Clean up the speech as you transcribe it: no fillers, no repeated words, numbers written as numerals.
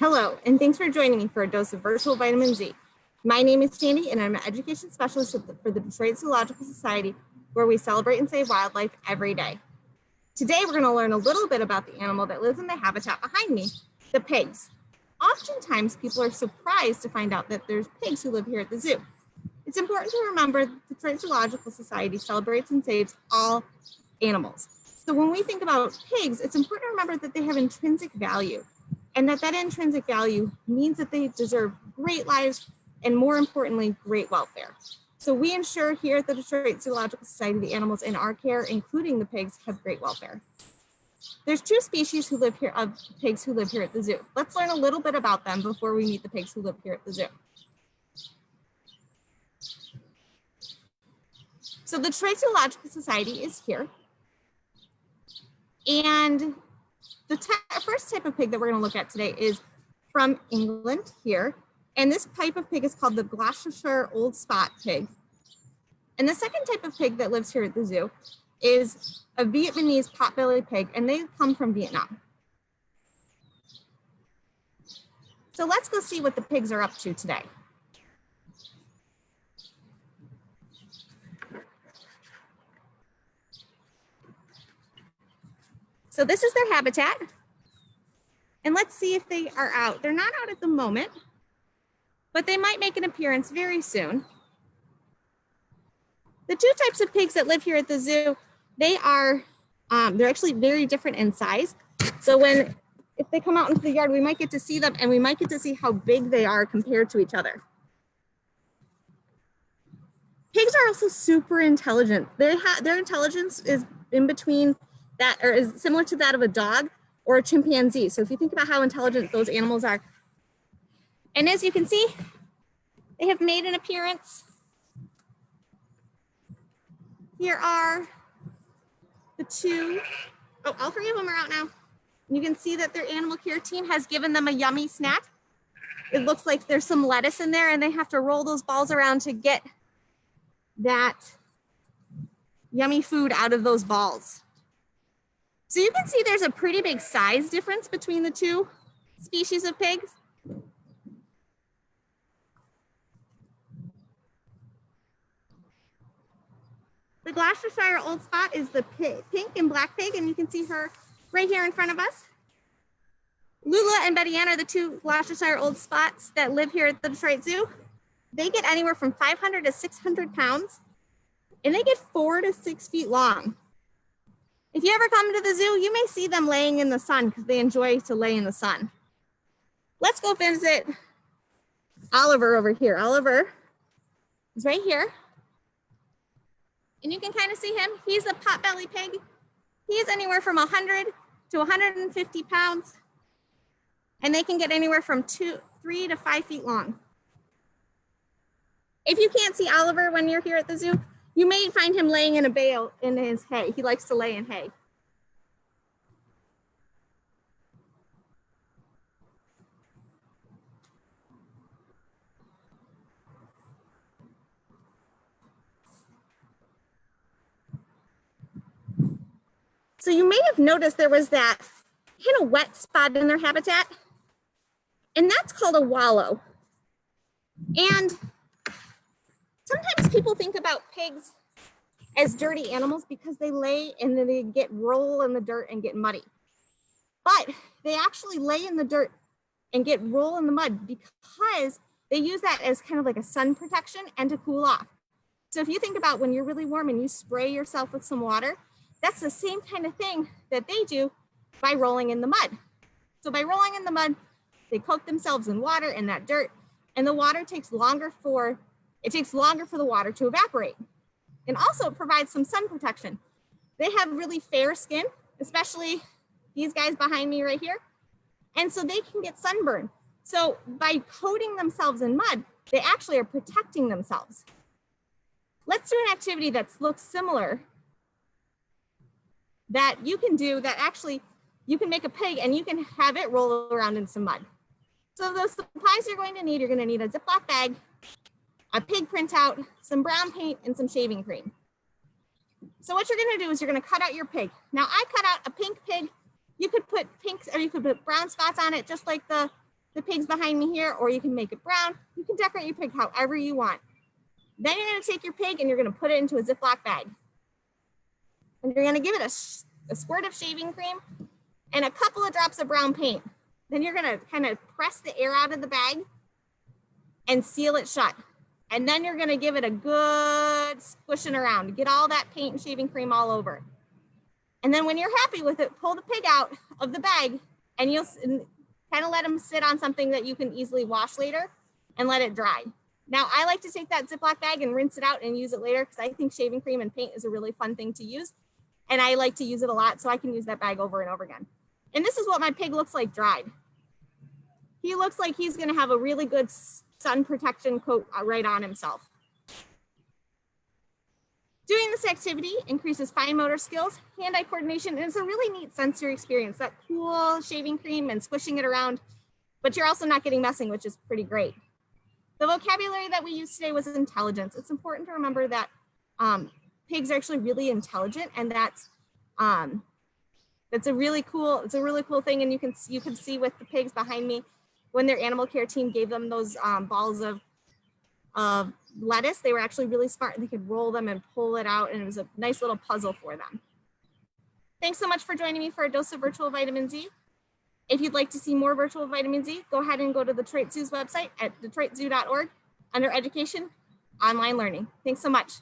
Hello, and thanks for joining me for a dose of virtual vitamin Z. My name is Sandy, and I'm an education specialist for the Detroit Zoological Society, where we celebrate and save wildlife every day. Today, we're going to learn a little bit about the animal that lives in the habitat behind me, the pigs. Oftentimes, people are surprised to find out that there's pigs who live here at the zoo. It's important to remember the Detroit Zoological Society celebrates and saves all animals. So when we think about pigs, it's important to remember that they have intrinsic value, and that intrinsic value means that they deserve great lives and, more importantly, great welfare. So we ensure here at the Detroit Zoological Society the animals in our care, including the pigs, have great welfare. There's two species of pigs who live here at the zoo. Let's learn a little bit about them before we meet the pigs who live here at the zoo. So the Detroit Zoological Society is here. And the first type of pig that we're going to look at today is from England here. And this type of pig is called the Gloucester Old Spot pig. And the second type of pig that lives here at the zoo is a Vietnamese Potbellied pig, and they come from Vietnam. So let's go see what the pigs are up to today. So this is their habitat. And let's see if they are out. They're not out at the moment, but they might make an appearance very soon. The two types of pigs that live here at the zoo, they're actually very different in size. So if they come out into the yard, we might get to see them, and we might get to see how big they are compared to each other. Pigs are also super intelligent. Their intelligence is in between that, or is similar to that of a dog or a chimpanzee. So if you think about how intelligent those animals are. And as you can see, they have made an appearance. Here are the two. Oh, all three of them are out now. You can see that their animal care team has given them a yummy snack. It looks like there's some lettuce in there, and they have to roll those balls around to get that yummy food out of those balls. So you can see there's a pretty big size difference between the two species of pigs. The Gloucestershire Old Spot is the pink and black pig, and you can see her right here in front of us. Lula and Betty Ann are the two Gloucestershire Old Spots that live here at the Detroit Zoo. They get anywhere from 500 to 600 pounds, and they get 4 to 6 feet long. If you ever come to the zoo, you may see them laying in the sun because they enjoy to lay in the sun. Let's go visit Oliver over here. Oliver is right here. And you can kind of see him. He's a pot-bellied pig. He's anywhere from 100 to 150 pounds. And they can get anywhere from 3 to 5 feet long. If you can't see Oliver when you're here at the zoo, you may find him laying in a bale in his hay. He likes to lay in hay. So you may have noticed there was that kind of wet spot in their habitat, and that's called a wallow. And sometimes people think about pigs as dirty animals because they lay and then they roll in the dirt and get muddy. But they actually lay in the dirt and roll in the mud because they use that as kind of like a sun protection and to cool off. So if you think about when you're really warm and you spray yourself with some water, that's the same kind of thing that they do by rolling in the mud. So by rolling in the mud, they coat themselves in water and that dirt, and the water takes longer for the water to evaporate. And also it provides some sun protection. They have really fair skin, especially these guys behind me right here. And so they can get sunburned. So by coating themselves in mud, they actually are protecting themselves. Let's do an activity that looks similar that you can do, that actually you can make a pig and you can have it roll around in some mud. So the supplies you're going to need a Ziploc bag, a pig printout, some brown paint, and some shaving cream. So what you're gonna do is you're gonna cut out your pig. Now I cut out a pink pig. You could put pinks or you could put brown spots on it, just like the the pigs behind me here, or you can make it brown. You can decorate your pig however you want. Then you're gonna take your pig and you're gonna put it into a Ziploc bag. And you're gonna give it a squirt of shaving cream and a couple of drops of brown paint. Then you're gonna kind of press the air out of the bag and seal it shut. And then you're gonna give it a good squishing around to get all that paint and shaving cream all over. And then when you're happy with it, pull the pig out of the bag and you'll kind of let them sit on something that you can easily wash later and let it dry. Now, I like to take that Ziploc bag and rinse it out and use it later because I think shaving cream and paint is a really fun thing to use. And I like to use it a lot, so I can use that bag over and over again. And this is what my pig looks like dried. He looks like he's gonna have a really good sun protection coat right on himself. Doing this activity increases fine motor skills, hand-eye coordination, and it's a really neat sensory experience, that cool shaving cream and squishing it around, but you're also not getting messing, which is pretty great. The vocabulary that we used today was intelligence. It's important to remember that pigs are actually really intelligent, and that's a really cool thing. And you can see with the pigs behind me, when their animal care team gave them those balls of lettuce, they were actually really smart. They could roll them and pull it out, and it was a nice little puzzle for them. Thanks so much for joining me for a dose of virtual vitamin Z. If you'd like to see more virtual vitamin Z, go ahead and go to the Detroit Zoo's website at detroitzoo.org under education, online learning. Thanks so much.